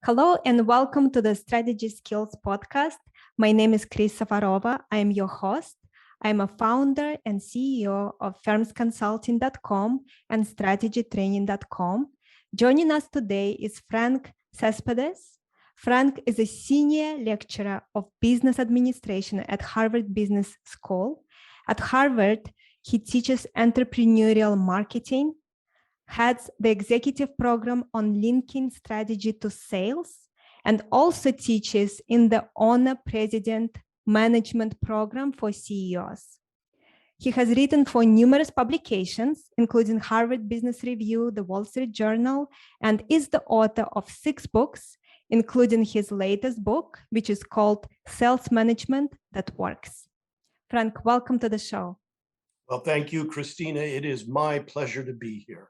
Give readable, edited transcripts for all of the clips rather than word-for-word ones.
Hello and welcome to the Strategy Skills podcast. My name is Chris Safarova. I am your host. I'm a founder and CEO of firmsconsulting.com and strategytraining.com. Joining us today is Frank Cespedes. Frank is a senior lecturer of business administration at Harvard Business School. At Harvard, he teaches entrepreneurial marketing, heads the executive program on linking strategy to sales, and also teaches in the Honor President Management Program for CEOs. He has written for numerous publications, including Harvard Business Review, the Wall Street Journal, and is the author of 6 books, including his latest book, which is called Sales Management That Works. Frank, welcome to the show. Well, thank you, Christina. It is my pleasure to be here.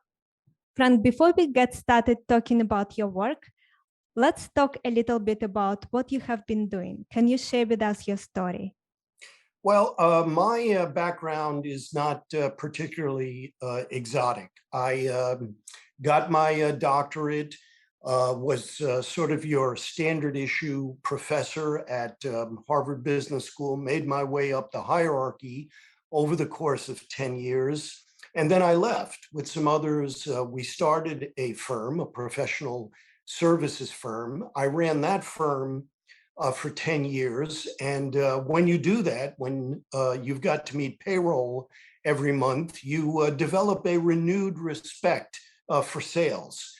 Frank, before we get started talking about your work, let's talk a little bit about what you have been doing. Can you share with us your story? Well, my background is not particularly exotic. I got my doctorate, was sort of your standard issue professor at Harvard Business School, made my way up the hierarchy over the course of 10 years. And then I left with some others. We started a firm, a professional services firm. I ran that firm for 10 years. And when you do that, when you've got to meet payroll every month, you develop a renewed respect for sales.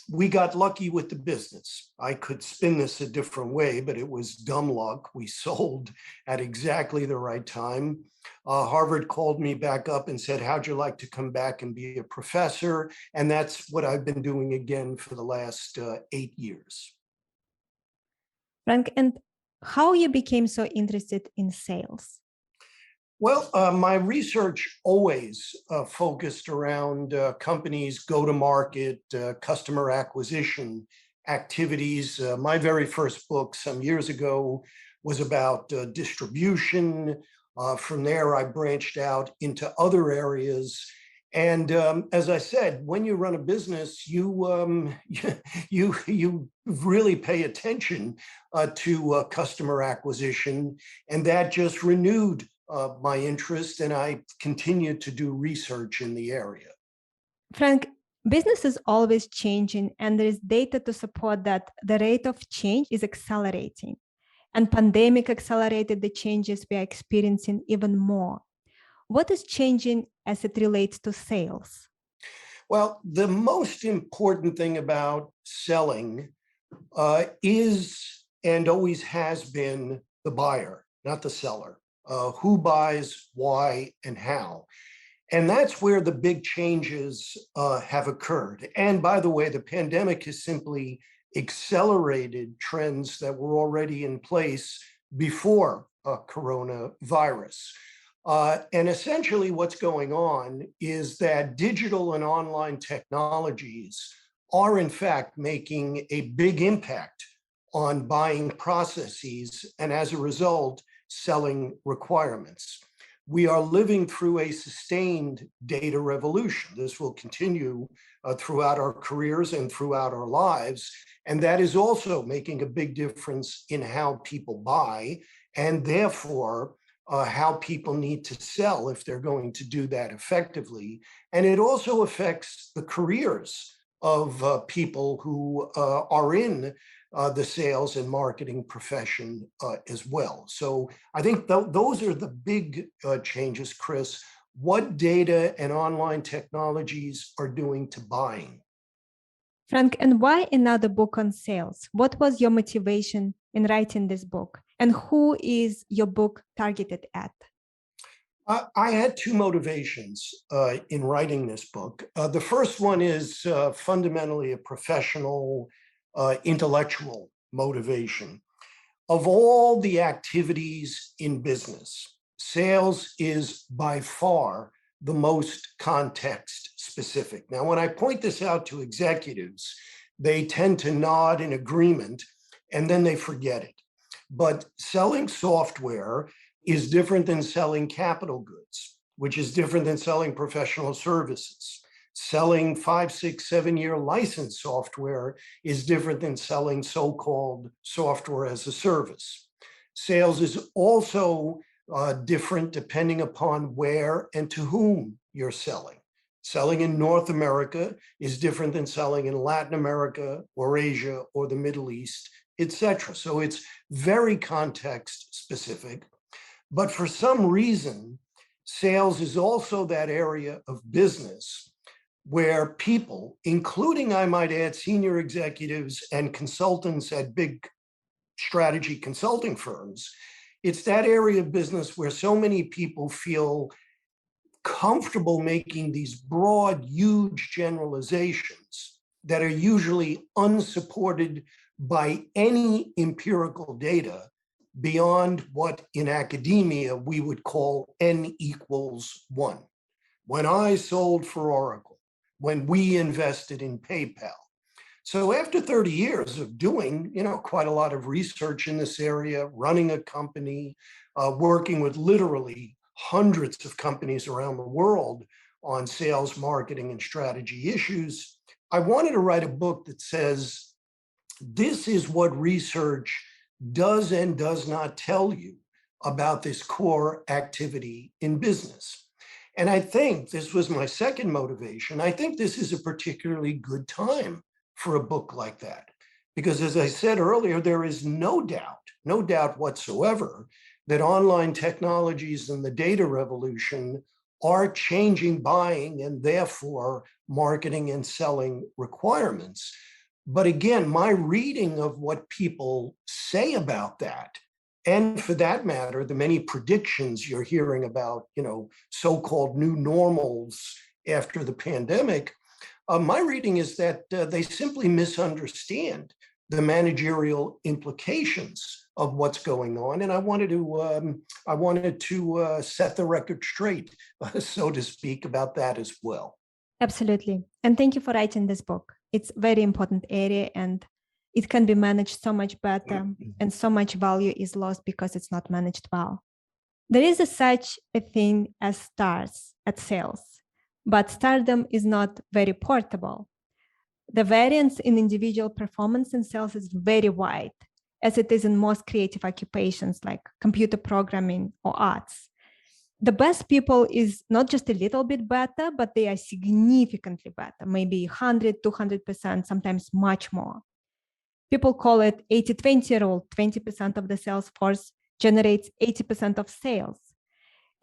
We got lucky with the business. I could spin this a different way, but it was dumb luck. We sold at exactly the right time. Harvard called me back up and said, how'd you like to come back and be a professor? And that's what I've been doing again for the last 8 years. Frank, and how you became so interested in sales? Well, my research always focused around companies' go-to-market, customer acquisition activities. My very first book some years ago was about distribution. From there, I branched out into other areas. And as I said, when you run a business, you really pay attention to customer acquisition, and that just renewed my interest, and I continued to do research in the area. Frank, business is always changing, and there is data to support that the rate of change is accelerating. And pandemic accelerated the changes we are experiencing even more. What is changing as it relates to sales? Well, the most important thing about selling is and always has been the buyer, not the seller. Who buys, why, and how. And that's where the big changes have occurred. And by the way, the pandemic has simply accelerated trends that were already in place before coronavirus. And essentially what's going on is that digital and online technologies are in fact making a big impact on buying processes, and as a result, selling requirements. We are living through a sustained data revolution. This will continue throughout our careers and throughout our lives. And that is also making a big difference in how people buy, and therefore how people need to sell if they're going to do that effectively. And it also affects the careers of people who are in the sales and marketing profession as well. So I think those are the big changes, Chris. What data and online technologies are doing to buying. Frank, and why another book on sales? What was your motivation in writing this book? And who is your book targeted at? I had 2 motivations in writing this book. The first one is fundamentally a professional, intellectual motivation. Of all the activities in business, sales is by far the most context specific. Now, when I point this out to executives, they tend to nod in agreement and then they forget it. But selling software is different than selling capital goods, which is different than selling professional services. Selling 5, 6, 7-year license software is different than selling so-called software as a service. Sales is also different depending upon where and to whom you're selling. Selling in North America is different than selling in Latin America or Asia or the Middle East, etc. So it's very context specific. But for some reason, sales is also that area of business where people, including, I might add, senior executives and consultants at big strategy consulting firms, it's that area of business where so many people feel comfortable making these broad, huge generalizations that are usually unsupported by any empirical data beyond what in academia we would call N equals 1. When I sold for Oracle, when we invested in PayPal. So after 30 years of doing, quite a lot of research in this area, running a company, working with literally hundreds of companies around the world on sales, marketing, and strategy issues, I wanted to write a book that says, this is what research does and does not tell you about this core activity in business. And I think this was my second motivation. I think this is a particularly good time for a book like that. Because as I said earlier, there is no doubt whatsoever that online technologies and the data revolution are changing buying and therefore marketing and selling requirements. But again, my reading of what people say about that, and for that matter, the many predictions you're hearing about, so-called new normals after the pandemic, my reading is that they simply misunderstand the managerial implications of what's going on. And I wanted to set the record straight, so to speak, about that as well. Absolutely. And thank you for writing this book. It's a very important area and it can be managed so much better, and so much value is lost because it's not managed well. There is such a thing as stars at sales, but stardom is not very portable. The variance in individual performance in sales is very wide, as it is in most creative occupations like computer programming or arts. The best people is not just a little bit better, but they are significantly better, maybe 100, 200%, sometimes much more. People call it 80-20 rule. 20% of the sales force generates 80% of sales.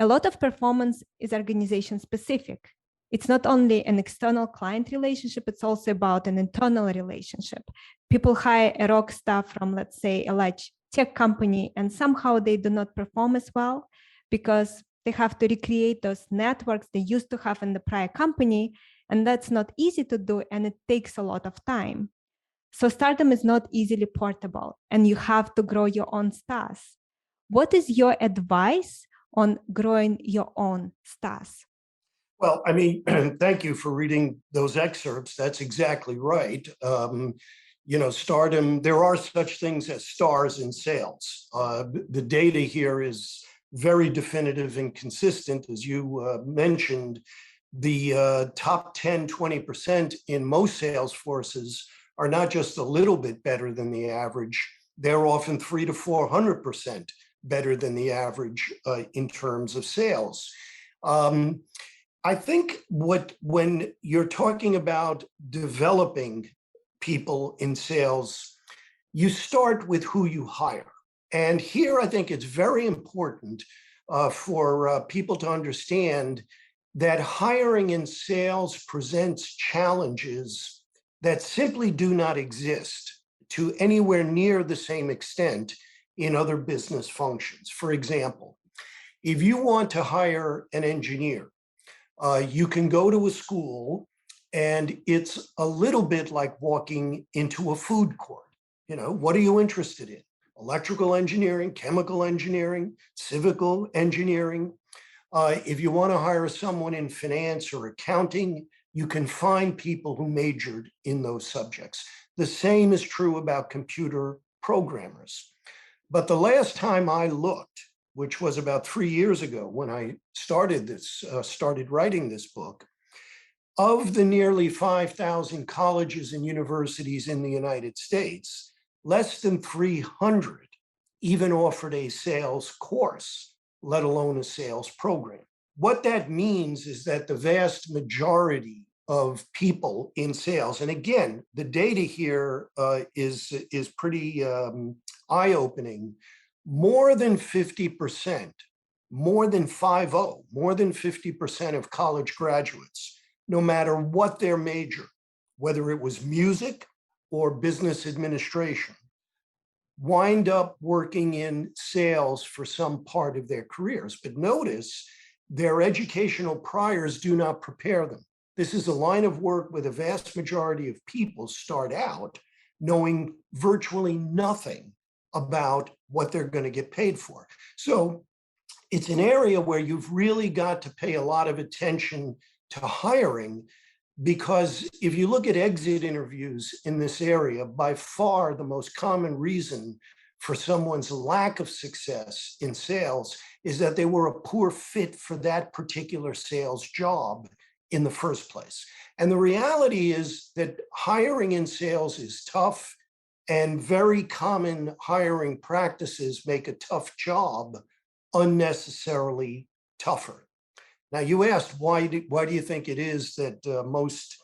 A lot of performance is organization specific. It's not only an external client relationship, it's also about an internal relationship. People hire a rock star from, let's say, a large tech company, and somehow they do not perform as well because they have to recreate those networks they used to have in the prior company. And that's not easy to do, and it takes a lot of time. So stardom is not easily portable, and you have to grow your own stars. What is your advice on growing your own stars? Well, I mean, thank you for reading those excerpts. That's exactly right. Stardom, there are such things as stars in sales. The data here is very definitive and consistent. As you mentioned, the top 10, 20% in most sales forces are not just a little bit better than the average, they're often 300 to 400% better than the average in terms of sales. I think when you're talking about developing people in sales, you start with who you hire. And here I think it's very important for people to understand that hiring in sales presents challenges that simply do not exist to anywhere near the same extent in other business functions. For example, if you want to hire an engineer, you can go to a school and it's a little bit like walking into a food court. What are you interested in? Electrical engineering, chemical engineering, civil engineering. If you want to hire someone in finance or accounting, you can find people who majored in those subjects. The same is true about computer programmers. But the last time I looked, which was about 3 years ago when I started writing this book, Of the nearly 5,000 colleges and universities in the United States, less than 300 even offered a sales course, let alone a sales program. What that means is that the vast majority of people in sales, and again, the data here is pretty eye-opening, more than 50%, more than 50% of college graduates, no matter what their major, whether it was music or business administration, wind up working in sales for some part of their careers. But notice, their educational priors do not prepare them. This is a line of work where the vast majority of people start out knowing virtually nothing about what they're going to get paid for. So it's an area where you've really got to pay a lot of attention to hiring, because if you look at exit interviews in this area, by far the most common reason for someone's lack of success in sales is that they were a poor fit for that particular sales job in the first place. And the reality is that hiring in sales is tough, and very common hiring practices make a tough job unnecessarily tougher. Now, you asked, why do you think it is that most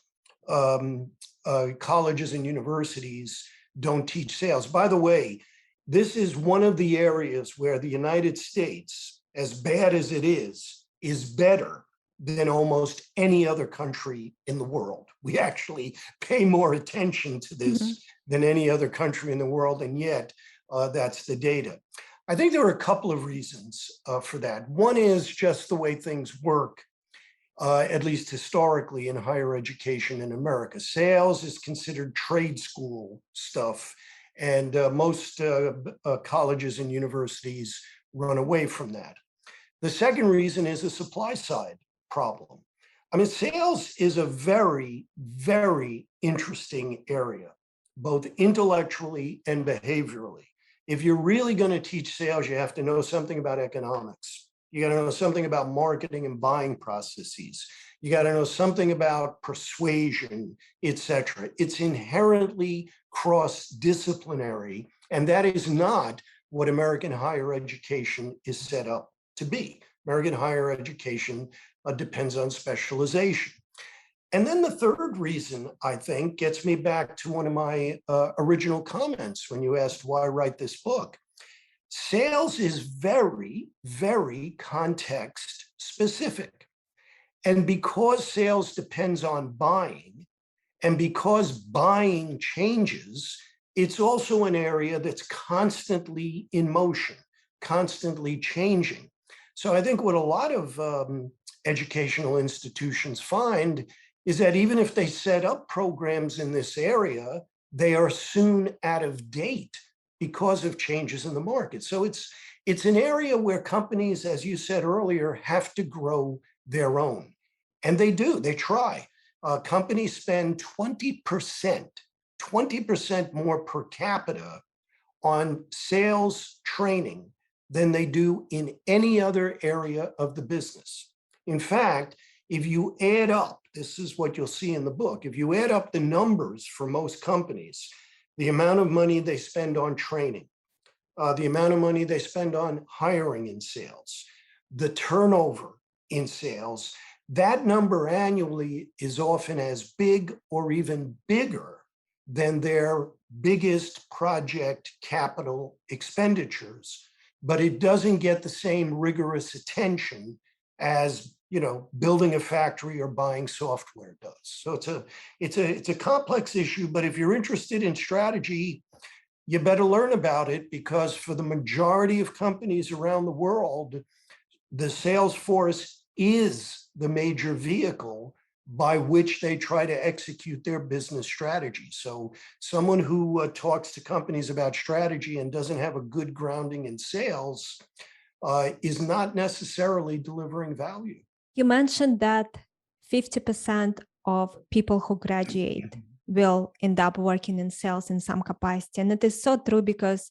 colleges and universities don't teach sales? By the way, this is one of the areas where the United States, as bad as it is better than almost any other country in the world. We actually pay more attention to this than any other country in the world, and yet that's the data. I think there are a couple of reasons for that. One is just the way things work, at least historically in higher education in America. Sales is considered trade school stuff, and most colleges and universities run away from that. The second reason is a supply side problem. I mean, sales is a very, very interesting area, both intellectually and behaviorally. If you're really going to teach sales, you have to know something about economics. You got to know something about marketing and buying processes. You got to know something about persuasion, etc. It's inherently cross-disciplinary, and that is not what American higher education is set up to be. American higher education depends on specialization. And then the third reason, I think, gets me back to one of my original comments when you asked why write this book. Sales is very, very context specific. And because sales depends on buying, and because buying changes, it's also an area that's constantly in motion, constantly changing. So I think what a lot of educational institutions find is that even if they set up programs in this area, they are soon out of date because of changes in the market. So it's an area where companies, as you said earlier, have to grow their own. And they do, they try. Companies spend 20% more per capita on sales training than they do in any other area of the business. In fact, if you add up, this is what you'll see in the book, if you add up the numbers for most companies, the amount of money they spend on training, the amount of money they spend on hiring in sales, the turnover in sales, that number annually is often as big or even bigger than their biggest project capital expenditures, but it doesn't get the same rigorous attention as, you know, building a factory or buying software does. So it's a complex issue, but if you're interested in strategy, you better learn about it, because for the majority of companies around the world, the sales force is the major vehicle by which they try to execute their business strategy. So someone who talks to companies about strategy and doesn't have a good grounding in sales is not necessarily delivering value. You mentioned that 50% of people who graduate will end up working in sales in some capacity. And it is so true, because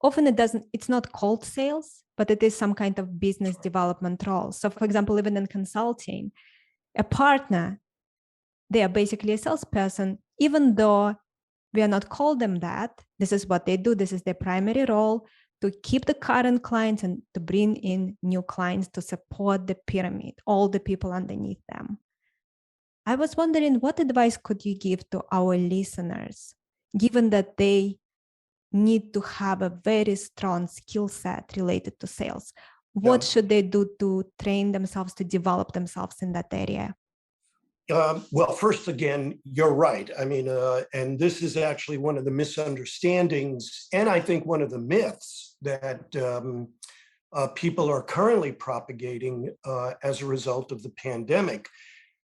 often it's not called sales, but it is some kind of business development role. So for example, even in consulting, a partner they are basically a salesperson, even though we are not call them that. This is what they do. This is their primary role, to keep the current clients and to bring in new clients to support the pyramid, all the people underneath them. I was wondering, what advice could you give to our listeners, given that they need to have a very strong skill set related to sales? What Yeah. should they do to train themselves, to develop themselves in that area? Well, first, again, you're right. I mean, and this is actually one of the misunderstandings, and I think one of the myths that people are currently propagating as a result of the pandemic.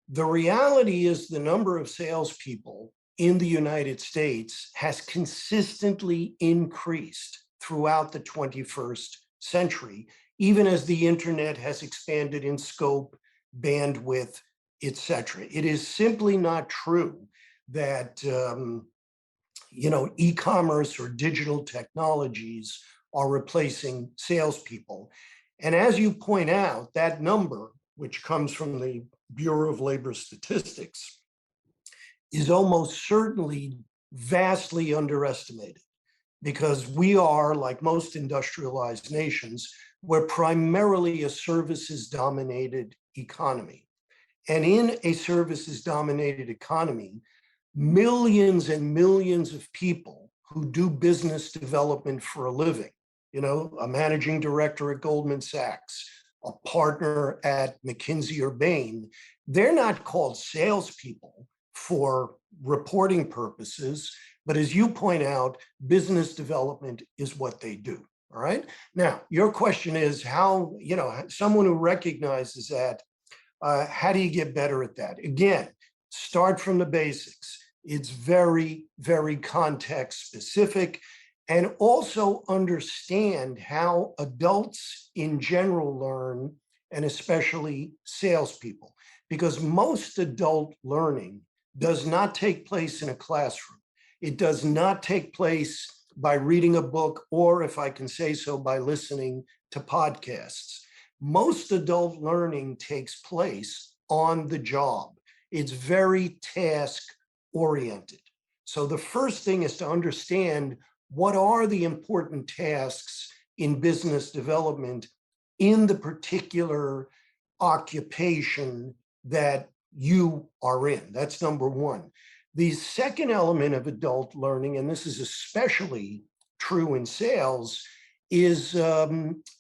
The reality is the number of salespeople in the United States has consistently increased throughout the 21st century, even as the internet has expanded in scope, bandwidth, etc. It is simply not true that e-commerce or digital technologies are replacing salespeople. And as you point out, that number, which comes from the Bureau of Labor Statistics, is almost certainly vastly underestimated, because we are, like most industrialized nations, we're primarily a services-dominated economy. And in a services-dominated economy, millions and millions of people who do business development for a living, a managing director at Goldman Sachs, a partner at McKinsey or Bain, they're not called salespeople for reporting purposes, but as you point out, business development is what they do. All right. Now, your question is how, someone who recognizes that, how do you get better at that? Again, start from the basics. It's very, very context specific, and also understand how adults in general learn, and especially salespeople, because most adult learning does not take place in a classroom. It does not take place by reading a book, or, if I can say so, by listening to podcasts. Most adult learning takes place on the job. It's very task-oriented. So the first thing is to understand what are the important tasks in business development in the particular occupation that you are in. That's number one. The second element of adult learning, and this is especially true in sales, is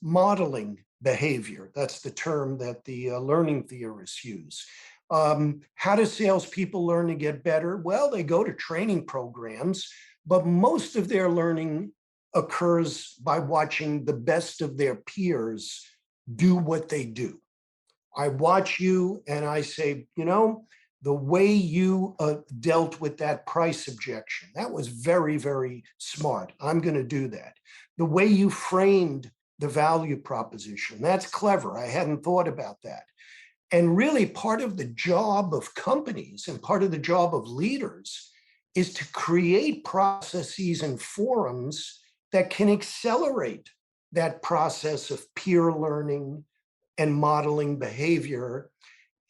modeling behavior. That's the term that the learning theorists use. How do salespeople learn to get better? Well, they go to training programs, but most of their learning occurs by watching the best of their peers do what they do. I watch you and I say, the way you dealt with that price objection, that was very, very smart. I'm going to do that. The way you framed the value proposition, that's clever. I hadn't thought about that. And really, part of the job of companies and part of the job of leaders is to create processes and forums that can accelerate that process of peer learning and modeling behavior,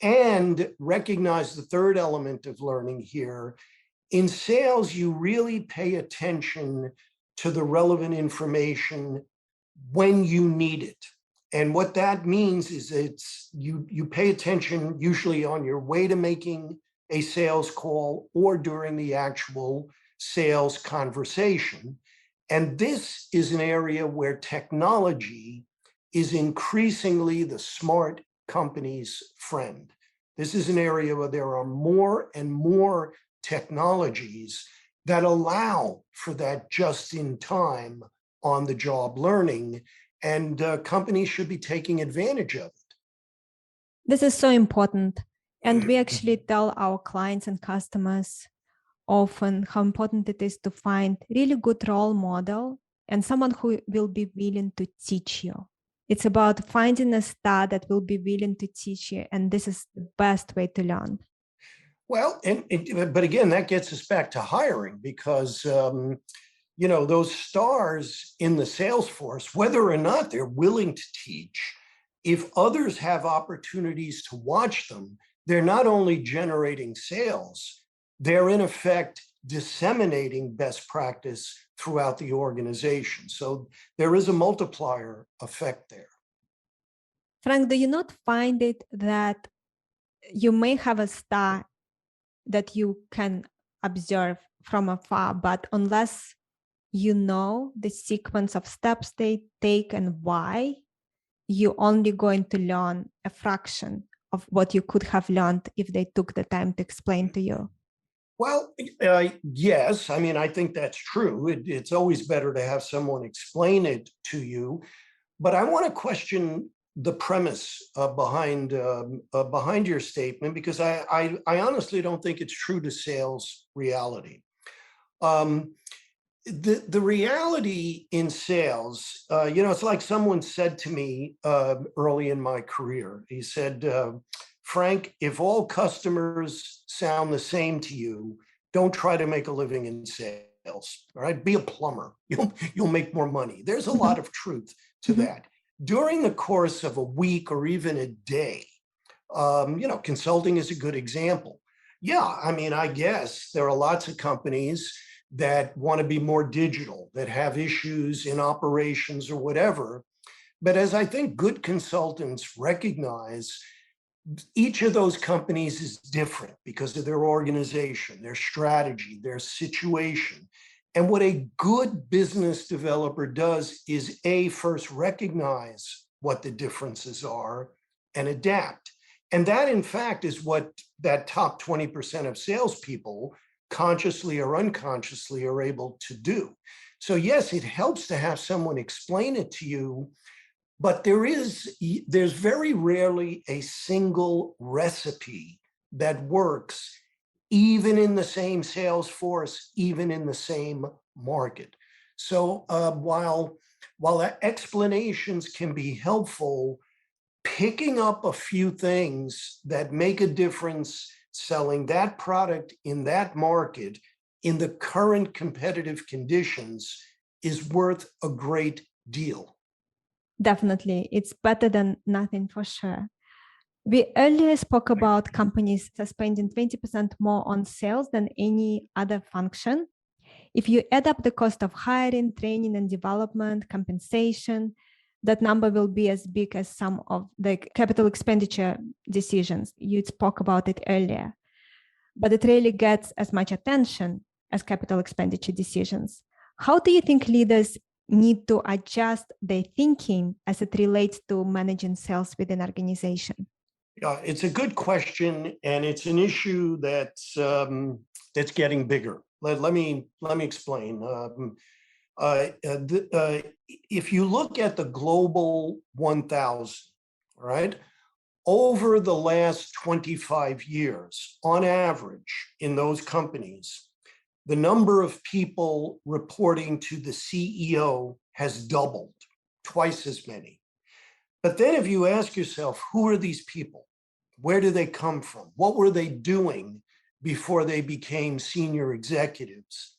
and recognize the third element of learning here. In sales, you really pay attention to the relevant information when you need it. And what that means is you pay attention usually on your way to making a sales call or during the actual sales conversation. And this is an area where technology is increasingly the smart company's friend. This is an area where there are more and more technologies that allow for that just-in-time, on-the-job learning, and companies should be taking advantage of it. This is so important. And we actually tell our clients and customers often how important it is to find really good role model and someone who will be willing to teach you. It's about finding a star that will be willing to teach you. And this is the best way to learn. Well, but again, that gets us back to hiring, because those stars in the sales force, whether or not they're willing to teach, if others have opportunities to watch them, they're not only generating sales, they're in effect disseminating best practice throughout the organization. So there is a multiplier effect there. Frank, do you not find it that you may have a star that you can observe from afar, but unless you know the sequence of steps they take and why, you're only going to learn a fraction of what you could have learned if they took the time to explain to you? Well, yes. I mean, I think that's true. It's always better to have someone explain it to you. But I want to question the premise behind your statement, because I honestly don't think it's true to sales reality. The reality in sales, it's like someone said to me early in my career. He said, Frank, if all customers sound the same to you, don't try to make a living in sales. All right, be a plumber. You'll make more money. There's a lot of truth to that. During the course of a week or even a day, consulting is a good example. Yeah, I mean, I guess there are lots of companies that want to be more digital, that have issues in operations or whatever. But as I think good consultants recognize, each of those companies is different because of their organization, their strategy, their situation. And what a good business developer does is first recognize what the differences are and adapt. And that, in fact, is what that top 20% of salespeople, consciously or unconsciously, are able to do. So yes, it helps to have someone explain it to you, but there's very rarely a single recipe that works, even in the same sales force, even in the same market. So while explanations can be helpful, picking up a few things that make a difference selling that product in that market in the current competitive conditions is worth a great deal. Definitely. It's better than nothing for sure. We earlier spoke about companies spending 20% more on sales than any other function. If you add up the cost of hiring, training and development, compensation, that number will be as big as some of the capital expenditure decisions. You spoke about it earlier, but it really gets as much attention as capital expenditure decisions. How do you think leaders need to adjust their thinking as it relates to managing sales within an organization? Yeah, it's a good question, and it's an issue that's getting bigger. Let me explain. If you look at the global 1,000, right, over the last 25 years, on average, in those companies, the number of people reporting to the CEO has doubled, twice as many. But then if you ask yourself, who are these people? Where do they come from? What were they doing before they became senior executives?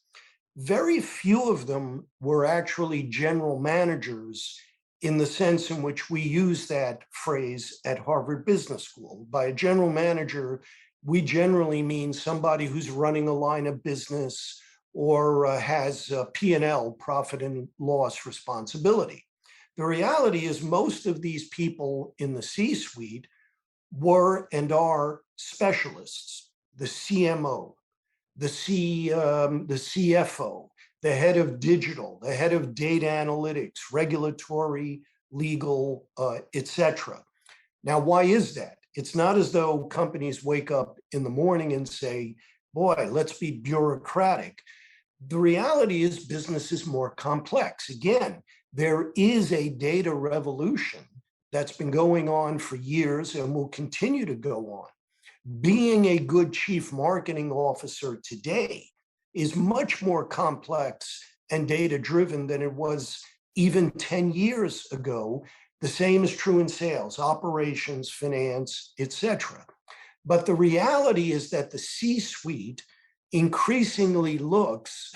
Very few of them were actually general managers in the sense in which we use that phrase at Harvard Business School. By a general manager, we generally mean somebody who's running a line of business or has P&L, profit and loss responsibility. The reality is most of these people in the C-suite were and are specialists, the CMO, the CFO, the head of digital, the head of data analytics, regulatory, legal, etc. Now, why is that? It's not as though companies wake up in the morning and say, boy, let's be bureaucratic. The reality is business is more complex. Again, there is a data revolution that's been going on for years and will continue to go on. Being a good chief marketing officer today is much more complex and data-driven than it was even 10 years ago. The same is true in sales, operations, finance, etc. But the reality is that the C-suite increasingly looks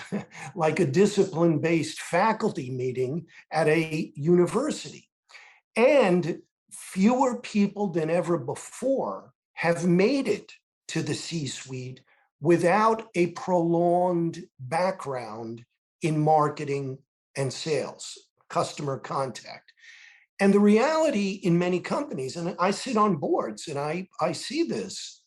like a discipline-based faculty meeting at a university. And fewer people than ever before have made it to the C-suite without a prolonged background in marketing and sales, customer contact. And the reality in many companies, and I sit on boards and I see this,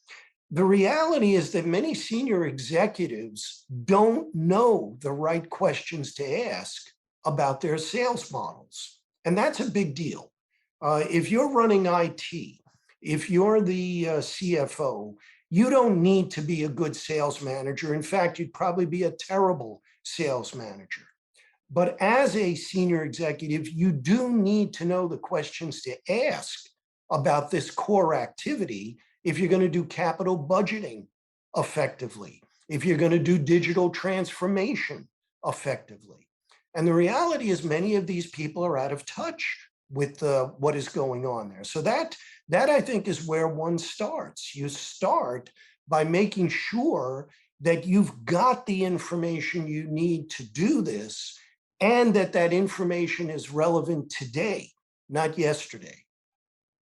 the reality is that many senior executives don't know the right questions to ask about their sales models. And that's a big deal. If you're running IT, if you're the CFO, you don't need to be a good sales manager. In fact, you'd probably be a terrible sales manager. But as a senior executive, you do need to know the questions to ask about this core activity if you're going to do capital budgeting effectively, if you're going to do digital transformation effectively. And the reality is many of these people are out of touch with what is going on there. So that I think is where one starts. You start by making sure that you've got the information you need to do this, and that information is relevant today, not yesterday.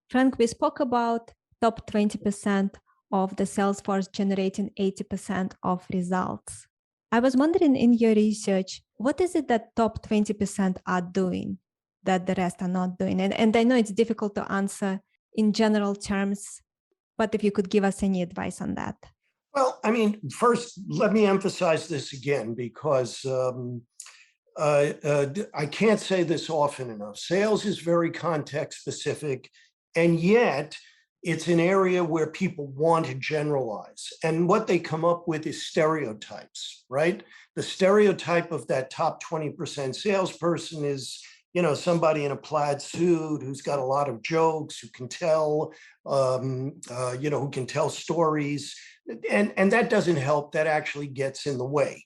Frank, we spoke about top 20% of the sales force generating 80% of results. I was wondering in your research, what is it that top 20% are doing that the rest are not doing? And I know it's difficult to answer in general terms, but if you could give us any advice on that. Well, I mean, first, let me emphasize this again, because I can't say this often enough. Sales is very context specific, and yet it's an area where people want to generalize. And what they come up with is stereotypes, right? The stereotype of that top 20% salesperson is, somebody in a plaid suit who's got a lot of jokes, who can tell, who can tell stories. And that doesn't help. That actually gets in the way.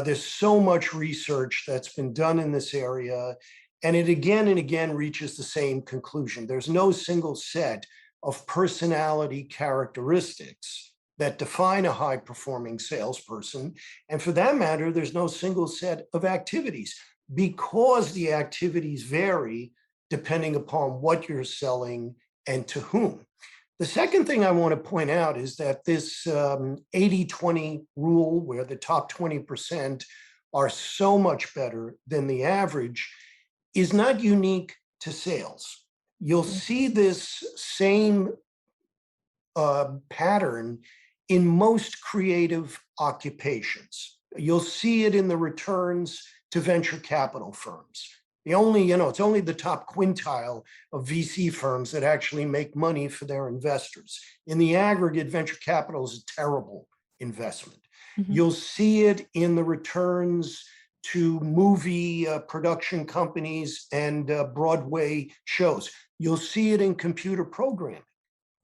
There's so much research that's been done in this area, and it again and again reaches the same conclusion. There's no single set of personality characteristics that define a high-performing salesperson. And for that matter, there's no single set of activities, because the activities vary depending upon what you're selling and to whom. The second thing I want to point out is that this 80-20 rule, where the top 20% are so much better than the average, is not unique to sales. You'll see this same pattern in most creative occupations. You'll see it in the returns to venture capital firms. It's only the top quintile of VC firms that actually make money for their investors. In the aggregate, venture capital is a terrible investment. Mm-hmm. You'll see it in the returns to movie production companies and Broadway shows. You'll see it in computer programming.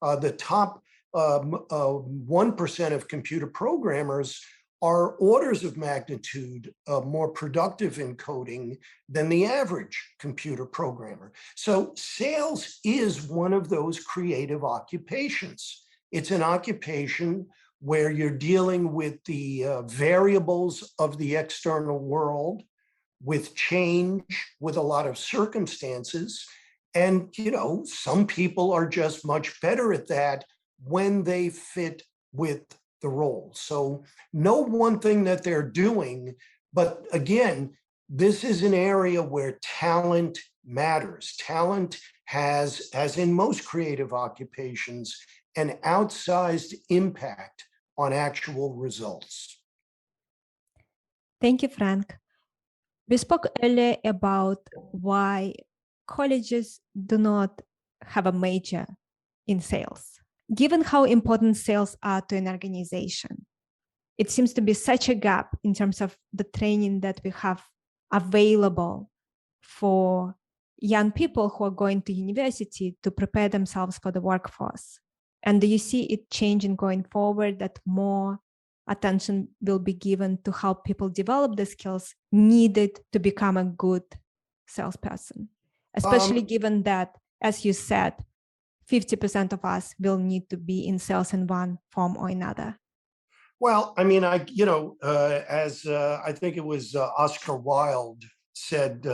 The top 1% of computer programmers are orders of magnitude more productive in coding than the average computer programmer. So sales is one of those creative occupations. It's an occupation where you're dealing with the variables of the external world, with change, with a lot of circumstances. And, some people are just much better at that when they fit with the role. So no one thing that they're doing, but again, this is an area where talent matters. Talent has, as in most creative occupations, an outsized impact on actual results. Thank you, Frank. We spoke earlier about why colleges do not have a major in sales. Given how important sales are to an organization, it seems to be such a gap in terms of the training that we have available for young people who are going to university to prepare themselves for the workforce. And do you see it changing going forward, that more attention will be given to how people develop the skills needed to become a good salesperson, especially given that, as you said, 50% of us will need to be in sales in one form or another? Well, I mean, as I think it was Oscar Wilde said,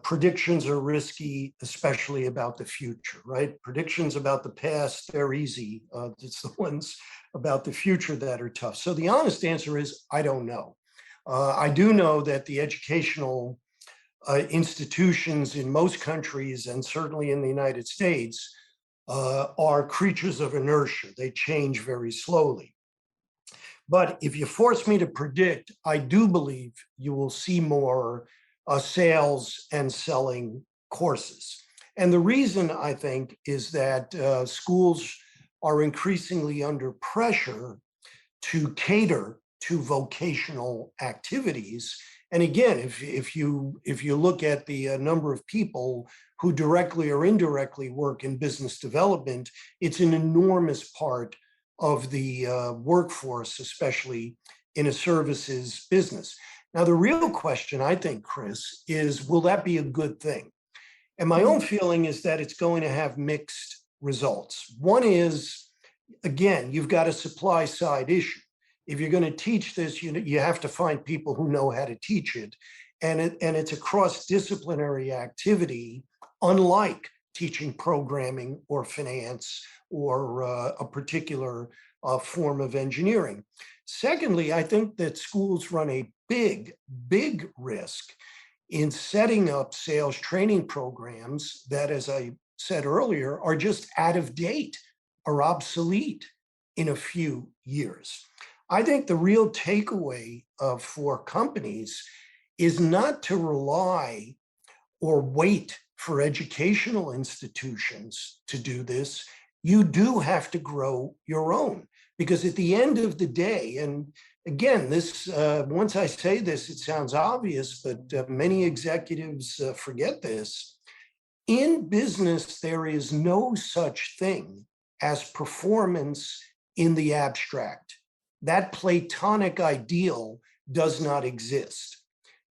Predictions are risky, especially about the future, right? Predictions about the past, they're easy. It's the ones about the future that are tough. So the honest answer is, I don't know. I do know that the educational institutions in most countries, and certainly in the United States, are creatures of inertia. They change very slowly. But if you force me to predict, I do believe you will see more sales and selling courses. And the reason, I think, is that schools are increasingly under pressure to cater to vocational activities. And again, if you look at the number of people who directly or indirectly work in business development, it's an enormous part of the workforce, especially in a services business. Now, the real question, I think, Chris, is will that be a good thing? And my own feeling is that it's going to have mixed results. One is, again, you've got a supply side issue. If you're going to teach this, you have to find people who know how to teach it. And it's a cross-disciplinary activity, unlike teaching programming or finance or a particular form of engineering. Secondly, I think that schools run a big risk in setting up sales training programs that, as I said earlier, are just out of date or obsolete in a few years. I think the real takeaway for companies is not to rely or wait for educational institutions to do this. You do have to grow your own, because at the end of the day, and again, this once I say this, it sounds obvious, but many executives forget this. In business, there is no such thing as performance in the abstract. That Platonic ideal does not exist.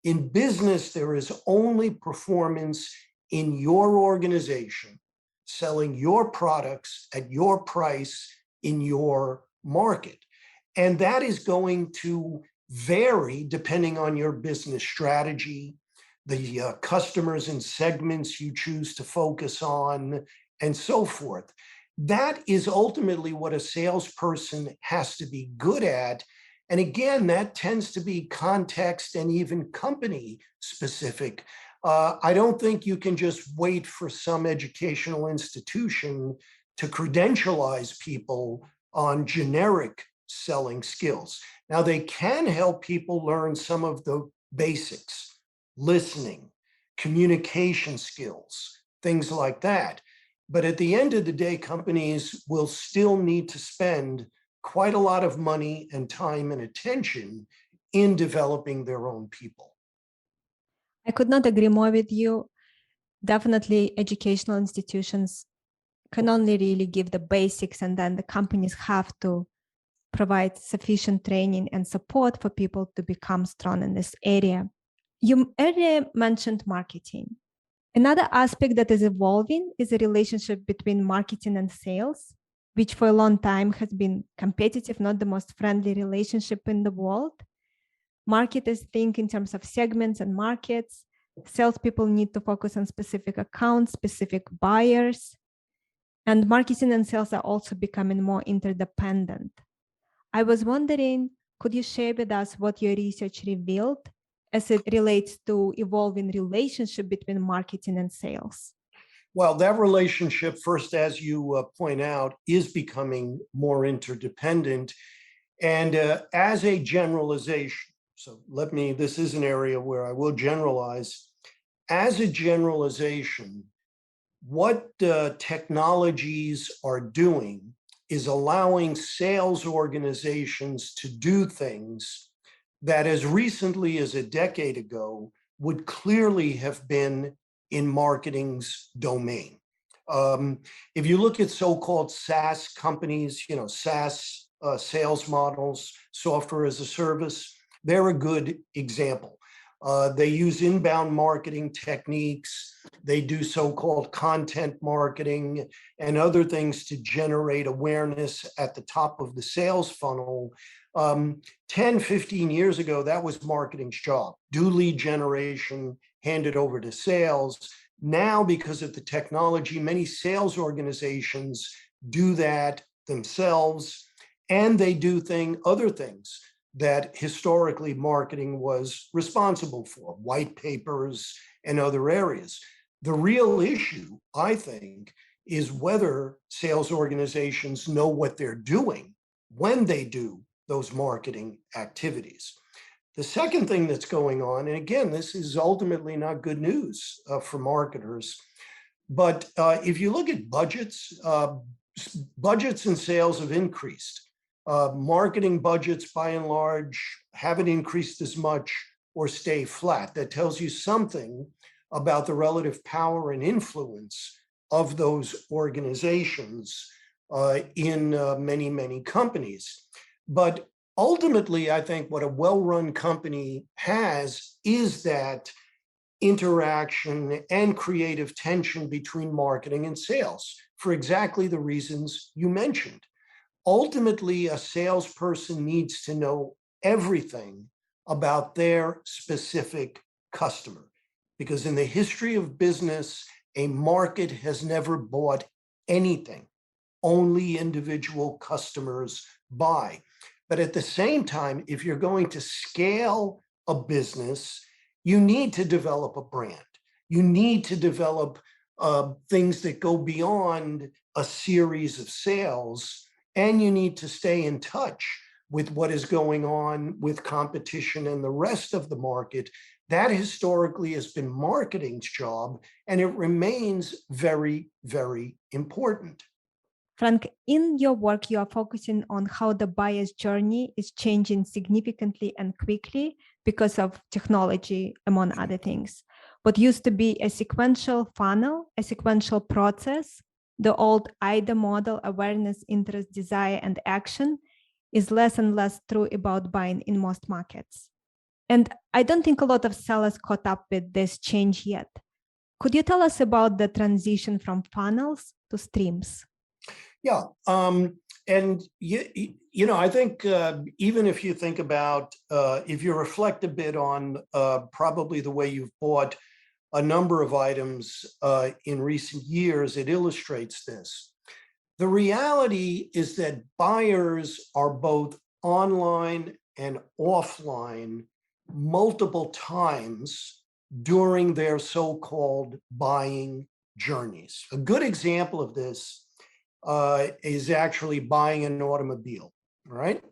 In business, there is only performance in your organization, selling your products at your price in your market. And that is going to vary depending on your business strategy, the customers and segments you choose to focus on, and so forth. That is ultimately what a salesperson has to be good at. And again, that tends to be context and even company specific. I don't think you can just wait for some educational institution to credentialize people on generic selling skills. Now, they can help people learn some of the basics, listening, communication skills, things like that. But at the end of the day, companies will still need to spend quite a lot of money and time and attention in developing their own people. I could not agree more with you. Definitely, educational institutions can only really give the basics, and then the companies have to provide sufficient training and support for people to become strong in this area. You earlier mentioned marketing. Another aspect that is evolving is the relationship between marketing and sales, which for a long time has been competitive, not the most friendly relationship in the world. Marketers think in terms of segments and markets. Salespeople need to focus on specific accounts, specific buyers. And marketing and sales are also becoming more interdependent. I was wondering, could you share with us what your research revealed as it relates to evolving relationship between marketing and sales? Well, that relationship, first, as you point out, is becoming more interdependent. And as a generalization, so this is an area where I will generalize. As a generalization, what technologies are doing is allowing sales organizations to do things that as recently as a decade ago would clearly have been in marketing's domain. If you look at so-called SaaS companies, SaaS sales models, software as a service, they're a good example. They use inbound marketing techniques. They do so-called content marketing and other things to generate awareness at the top of the sales funnel. 10, 15 years ago, that was marketing's job. Do lead generation, handed over to sales. Now, because of the technology, many sales organizations do that themselves, and they do other things that historically marketing was responsible for, white papers and other areas. The real issue, I think, is whether sales organizations know what they're doing when they do those marketing activities. The second thing that's going on, and again, this is ultimately not good news for marketers, but if you look at budgets, budgets and sales have increased. Marketing budgets, by and large, haven't increased as much or stay flat. That tells you something about the relative power and influence of those organizations in many, many companies. But ultimately, I think what a well-run company has is that interaction and creative tension between marketing and sales for exactly the reasons you mentioned. Ultimately, a salesperson needs to know everything about their specific customer, because in the history of business, a market has never bought anything. Only individual customers buy. But at the same time, if you're going to scale a business, you need to develop a brand. You need to develop things that go beyond a series of sales, and you need to stay in touch with what is going on with competition and the rest of the market. That historically has been marketing's job, and it remains very, very important. Frank, in your work, you are focusing on how the buyer's journey is changing significantly and quickly because of technology, among other things. What used to be a sequential funnel, a sequential process, the old IDA model, awareness, interest, desire, and action, is less and less true about buying in most markets. And I don't think a lot of sellers caught up with this change yet. Could you tell us about the transition from funnels to streams? Yeah. And I think even if you think about, if you reflect a bit on probably the way you've bought a number of items in recent years, it illustrates this. The reality is that buyers are both online and offline multiple times during their so-called buying journeys. A good example of this is actually buying an automobile, right?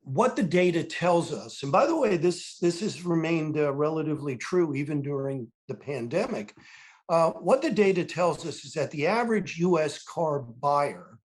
What the data tells us, and by the way, this has remained relatively true even during the pandemic. What the data tells us is that the average US car buyer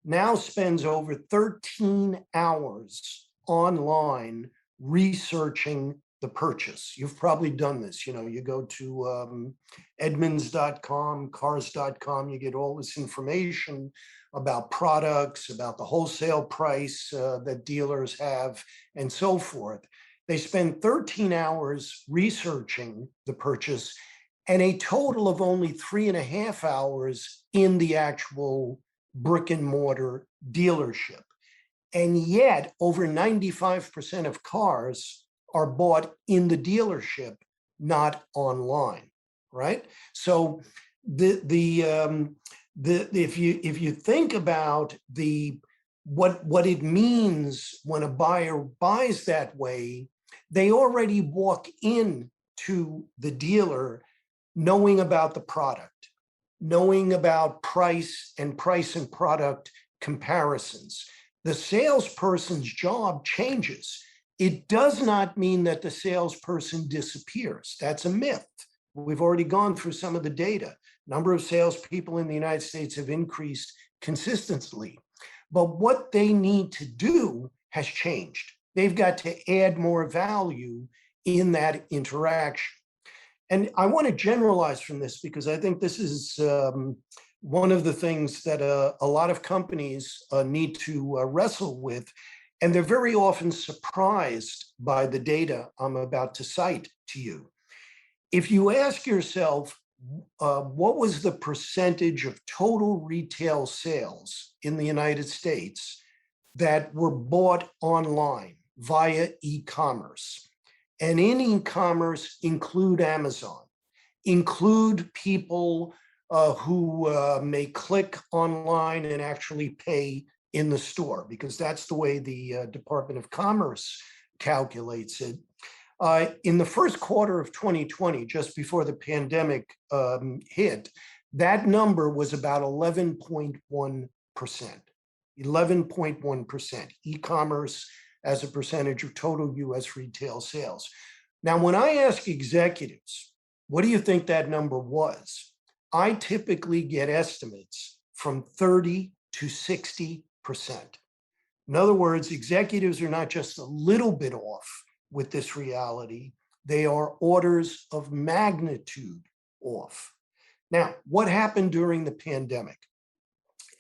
now spends over 13 hours online researching the purchase. You've probably done this. You go to Edmunds.com, cars.com, you get all this information about products, about the wholesale price that dealers have, and so forth. They spend 13 hours researching the purchase and a total of only 3.5 hours in the actual brick and mortar dealership. And yet over 95% of cars are bought in the dealership, not online, right? So if you think about what it means when a buyer buys that way, they already walk in to the dealer knowing about the product, knowing about price and product comparisons. The salesperson's job changes. It does not mean that the salesperson disappears. That's a myth. We've already gone through some of the data. Number of salespeople in the United States have increased consistently. But what they need to do has changed. They've got to add more value in that interaction. And I want to generalize from this because I think this is one of the things that a lot of companies need to wrestle with. And they're very often surprised by the data I'm about to cite to you. If you ask yourself, what was the percentage of total retail sales in the United States that were bought online via e-commerce? and in e-commerce include Amazon, include people who may click online and actually pay in the store, because that's the way the Department of Commerce calculates it. In the first quarter of 2020, just before the pandemic hit, that number was about 11.1%. 11.1%, e-commerce as a percentage of total US retail sales. Now, when I ask executives, what do you think that number was? I typically get estimates from 30 to 60%. In other words, executives are not just a little bit off with this reality, they are orders of magnitude off. Now, what happened during the pandemic?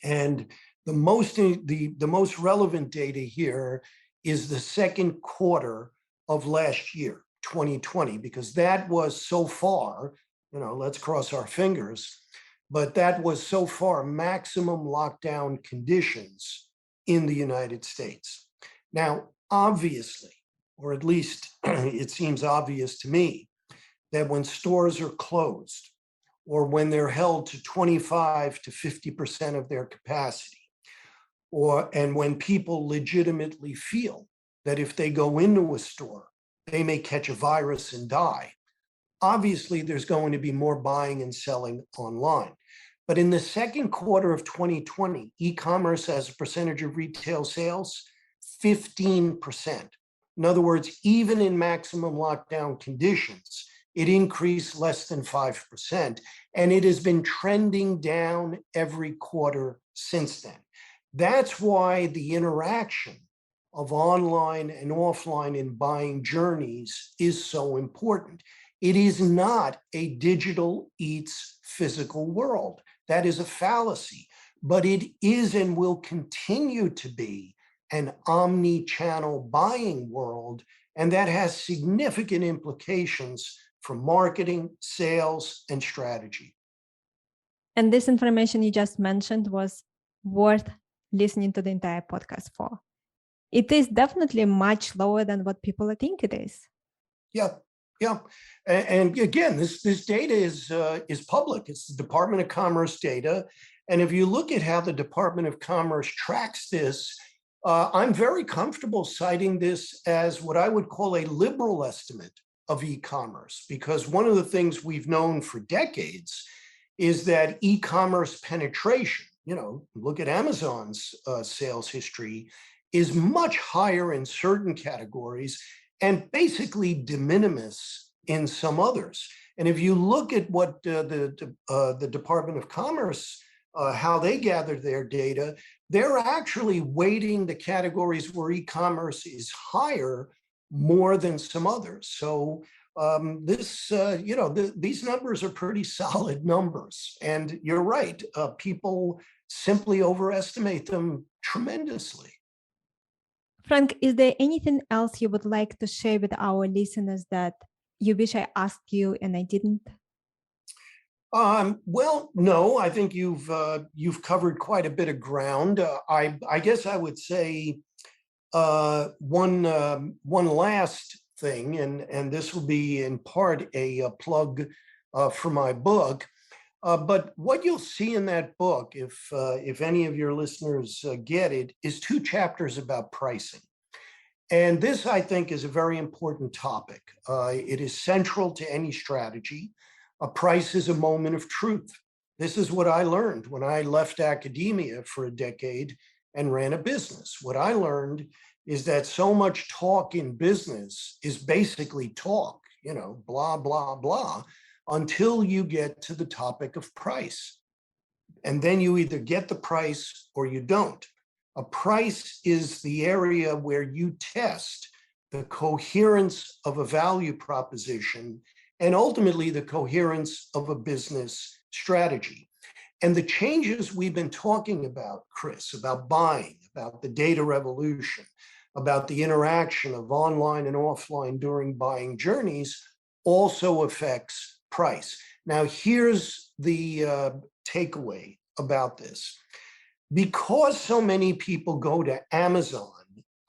And the most relevant data here is the second quarter of last year, 2020, because that was so far, let's cross our fingers, but that was so far maximum lockdown conditions in the United States. Now, obviously, or at least it seems obvious to me, that when stores are closed, or when they're held to 25 to 50% of their capacity, and when people legitimately feel that if they go into a store, they may catch a virus and die, obviously there's going to be more buying and selling online. But in the second quarter of 2020, e-commerce as a percentage of retail sales, 15%. In other words, even in maximum lockdown conditions, it increased less than 5%, and it has been trending down every quarter since then. That's why the interaction of online and offline in buying journeys is so important. It is not a digital eats physical world. That is a fallacy, but it is and will continue to be an omni-channel buying world, and that has significant implications for marketing, sales, and strategy. And this information you just mentioned was worth listening to the entire podcast for. It is definitely much lower than what people think it is. Yeah. And again, this data is public. It's the Department of Commerce data. And if you look at how the Department of Commerce tracks this, I'm very comfortable citing this as what I would call a liberal estimate of e-commerce, because one of the things we've known for decades is that e-commerce penetration, look at Amazon's sales history, is much higher in certain categories and basically de minimis in some others. And if you look at what the Department of Commerce, how they gather their data, they're actually weighting the categories where e-commerce is higher more than some others. So these numbers are pretty solid numbers. And you're right, people simply overestimate them tremendously. Frank, is there anything else you would like to share with our listeners that you wish I asked you and I didn't? Well, no, I think you've covered quite a bit of ground. I guess I would say one last thing, and this will be in part a plug for my book. But what you'll see in that book, if any of your listeners get it, is 2 chapters about pricing. And this, I think, is a very important topic. It is central to any strategy. A price is a moment of truth. This is what I learned when I left academia for a decade and ran a business. What I learned is that so much talk in business is basically talk, blah, blah, blah, until you get to the topic of price. And then you either get the price or you don't. A price is the area where you test the coherence of a value proposition and ultimately the coherence of a business strategy. And the changes we've been talking about, Chris, about buying, about the data revolution, about the interaction of online and offline during buying journeys also affects price. Now, here's the takeaway about this. Because so many people go to Amazon,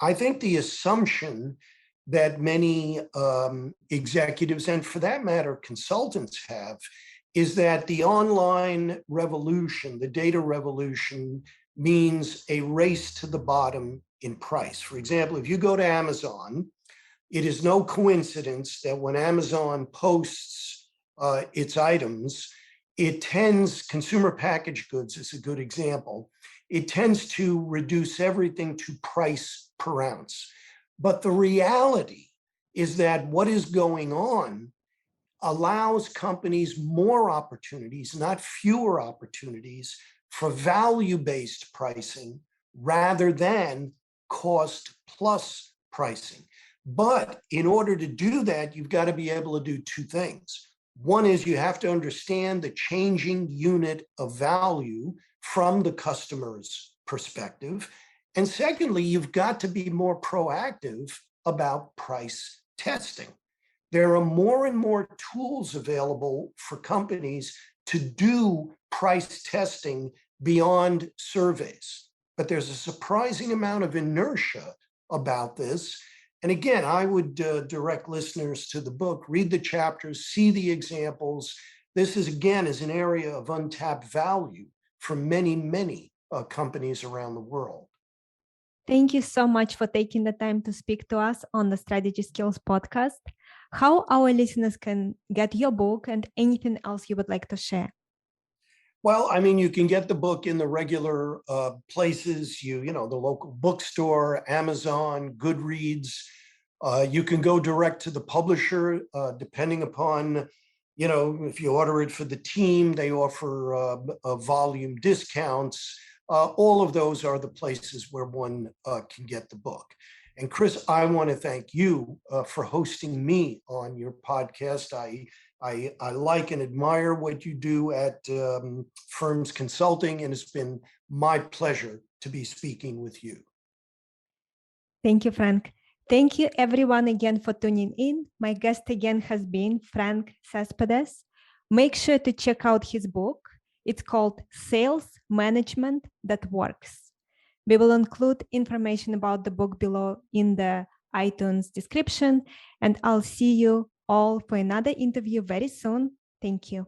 I think the assumption that many executives, and for that matter, consultants have, is that the online revolution, the data revolution, means a race to the bottom in price. For example, if you go to Amazon, it is no coincidence that when Amazon posts its items, it tends, consumer packaged goods is a good example, it tends to reduce everything to price per ounce. But the reality is that what is going on allows companies more opportunities, not fewer opportunities, for value-based pricing rather than cost plus pricing. But in order to do that, you've got to be able to do two things. One is you have to understand the changing unit of value from the customer's perspective. And secondly, you've got to be more proactive about price testing. There are more and more tools available for companies to do price testing beyond surveys. But there's a surprising amount of inertia about this. And again, I would direct listeners to the book, read the chapters, see the examples. This is, again, is an area of untapped value for many, many companies around the world. Thank you so much for taking the time to speak to us on the Strategy Skills podcast. How our listeners can get your book and anything else you would like to share? Well, I mean, you can get the book in the regular places, you know, the local bookstore, Amazon, Goodreads. You can go direct to the publisher, depending upon, you know, if you order it for the team, they offer volume discounts. All of those are the places where one can get the book. And Chris, I want to thank you for hosting me on your podcast. I like and admire what you do at Firms Consulting, and it's been my pleasure to be speaking with you. Thank you, Frank. Thank you everyone again for tuning in. My guest again has been Frank Cespedes. Make sure to check out his book. It's called Sales Management That Works. We will include information about the book below in the iTunes description, and I'll see you all for another interview very soon. Thank you.